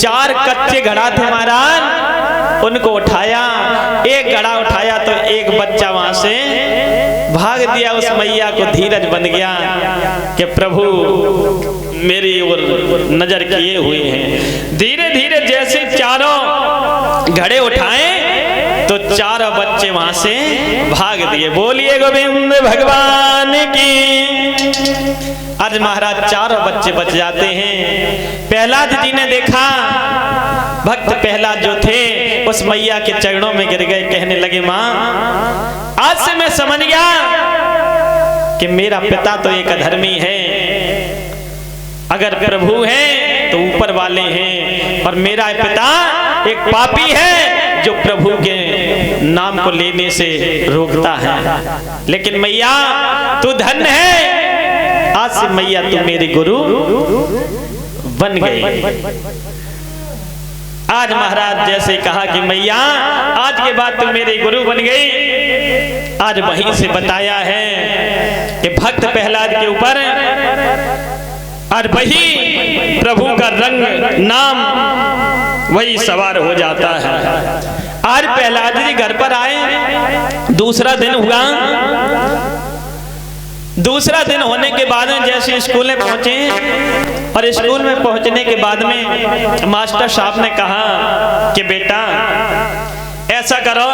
4 कच्चे घड़ा थे महाराज, उनको उठाया, एक घड़ा उठाया तो एक बच्चा वहां से भाग दिया। उस मैया को धीरज बन गया कि प्रभु मेरी ओर नजर किए हुए हैं। धीरे धीरे जैसे चारों घड़े उठाए तो चारों बच्चे वहां से भाग दिए। बोलिए गोविंद भगवान की। आज महाराज चारों बच्चे बच जाते हैं। प्रहलाद जी ने देखा, भक्त प्रहलाद जो थे उस मैया के चरणों में गिर गए, कहने लगे माँ आज से मैं समझ गया कि मेरा पिता तो एक अधर्मी है, अगर प्रभु है तो ऊपर वाले हैं, और मेरा पिता एक पापी है जो प्रभु के नाम को लेने से रोकता है। लेकिन मैया तू धन्य है, आज से मैया तू मेरी गुरु बन गई। आज महाराज जैसे कहा कि मैया आज के बाद तू मेरी गुरु बन गई, आज वहीं से बताया है कि भक्त प्रहलाद के ऊपर और वही प्रभु का रंग नाम वही सवार हो जाता है। आज प्रहलाद जी घर पर आए, दूसरा दिन हुआ। दूसरा दिन होने के बाद में जैसे स्कूल में पहुंचे, और स्कूल में पहुंचने के बाद में मास्टर साहब ने कहा कि बेटा ऐसा करो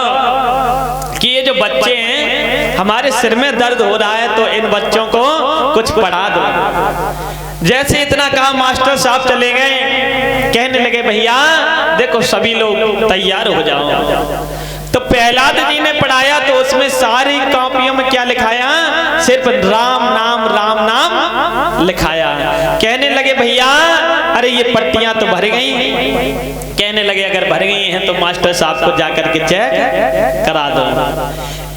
कि ये जो बच्चे हैं हमारे सिर में दर्द हो रहा है तो इन बच्चों को कुछ पढ़ा दो। जैसे इतना कहा मास्टर साहब चले गए, कहने लगे भैया देखो सभी लोग तैयार हो जाओ। तो प्रहलाद जी ने पढ़ाया तो उसमें सारी कॉपियों में क्या लिखाया, सिर्फ राम नाम लिखाया। कहने लगे भैया अरे ये पट्टियां तो भर गई। कहने लगे अगर भर गई हैं तो मास्टर साहब को जाकर के चेक करा दो।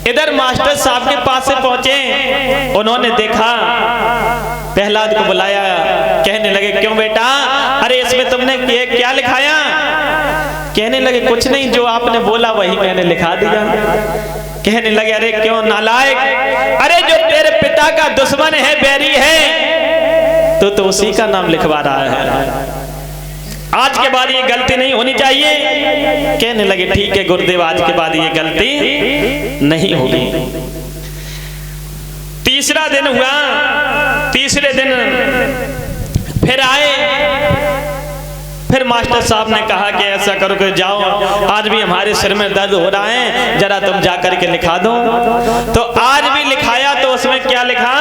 इधर मास्टर साहब के पास से पहुंचे, उन्होंने देखा, प्रहलाद को बुलाया, कहने लगे क्यों बेटा, अरे इसमें तुमने क्या लिखाया? कहने लगे कुछ नहीं, जो आपने बोला वही मैंने लिखा दिया। कहने लगे अरे क्यों नालायक, अरे जो तेरे पिता का दुश्मन है, बैरी है, तो उसी का नाम लिखवा रहा है। आज के बाद ये गलती नहीं होनी चाहिए। कहने लगे ठीक है गुरुदेव, आज के बाद ये गलती नहीं होगी। तीसरा दिन हुआ, तीसरे दिन फिर आए, फिर मास्टर साहब ने कहा कि ऐसा करो कि जाओ आज भी हमारे सिर में दर्द हो रहा है, जरा तुम जाकर के लिखा दो। तो आज भी लिखाया तो उसमें क्या लिखा,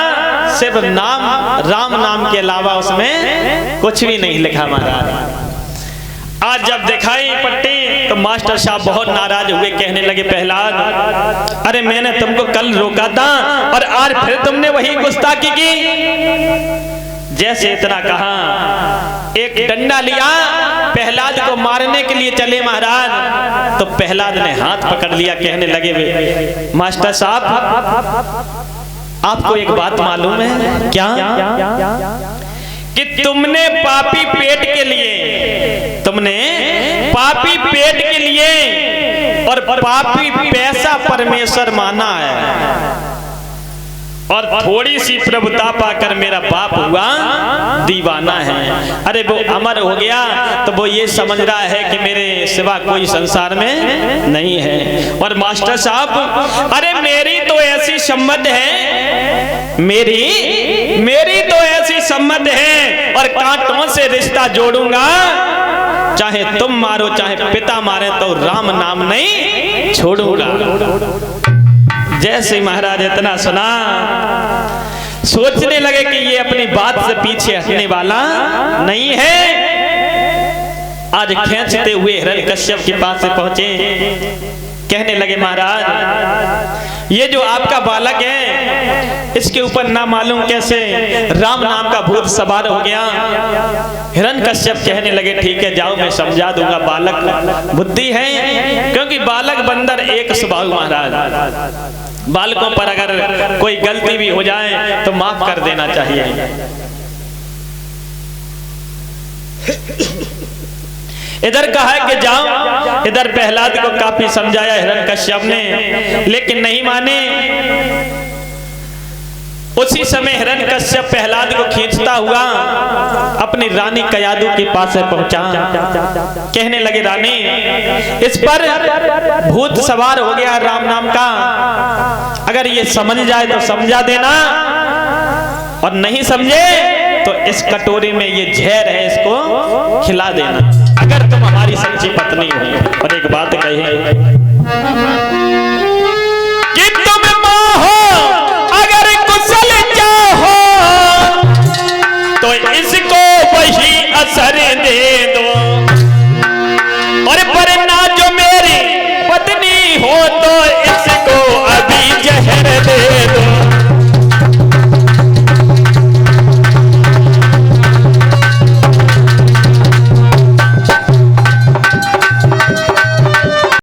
सिर्फ राम नाम के अलावा उसमें कुछ भी नहीं लिखा महाराज। आज जब दिखाई पट्टी तो मास्टर साहब बहुत नाराज हुए, कहने लगे प्रहलाद अरे मैंने तुमको कल रोका था और आज फिर तुमने वही गुस्ताखी की। जैसे इतना कहा, एक डंडा लिया, प्रहलाद को मारने के लिए चले महाराज, तो प्रहलाद ने हाथ पकड़ लिया। कहने लगे मास्टर साहब आपको एक बात मालूम है क्या, कि तुमने पापी पेट के लिए और पापी पैसा परमेश्वर माना है, और थोड़ी सी प्रभुता पाकर मेरा बाप हुआ दीवाना है। अरे वो अमर हो गया तो वो ये समझ रहा है कि मेरे सिवा कोई संसार में नहीं है। और मास्टर साहब अरे मेरी तो ऐसी सम्मत है, मेरी तो ऐसी सम्मत है, और कांटों से रिश्ता जोड़ूंगा, चाहे तुम मारो चाहे पिता मारे तो राम नाम नहीं छोड़ूंगा। जैसे महाराज इतना सुना, सोचने लगे कि ये अपनी बात से पीछे हटने वाला नहीं है। आज खींचते हुए हिरण्यकश्यप के पास से पहुंचे, कहने लगे महाराज ये जो आपका बालक है इसके ऊपर ना मालूम कैसे राम नाम का भूत सवार हो गया। हिरण्यकश्यप कहने लगे ठीक है जाओ मैं समझा दूंगा, बालक बुद्धि है, क्योंकि बालक बंदर एक स्वभाव महाराज, बालकों पर अगर कोई गलती भी हो जाए तो माफ कर देना चाहिए। इधर कहा है कि जाओ, इधर प्रहलाद को काफी समझाया हिरण्यकश्यप ने, लेकिन नहीं माने। उसी समय हिरण्यकश्यप प्रहलाद को खींचता हुआ अपनी रानी कयादु के पास पहुंचा। कहने लगे, रानी, इस पर भूत सवार हो गया राम नाम का, अगर ये समझ जाए तो समझा देना, और नहीं समझे तो इस कटोरी में ये जहर है, इसको खिला देना, अगर तुम हमारी सच्ची पत्नी हो। और एक बात कही,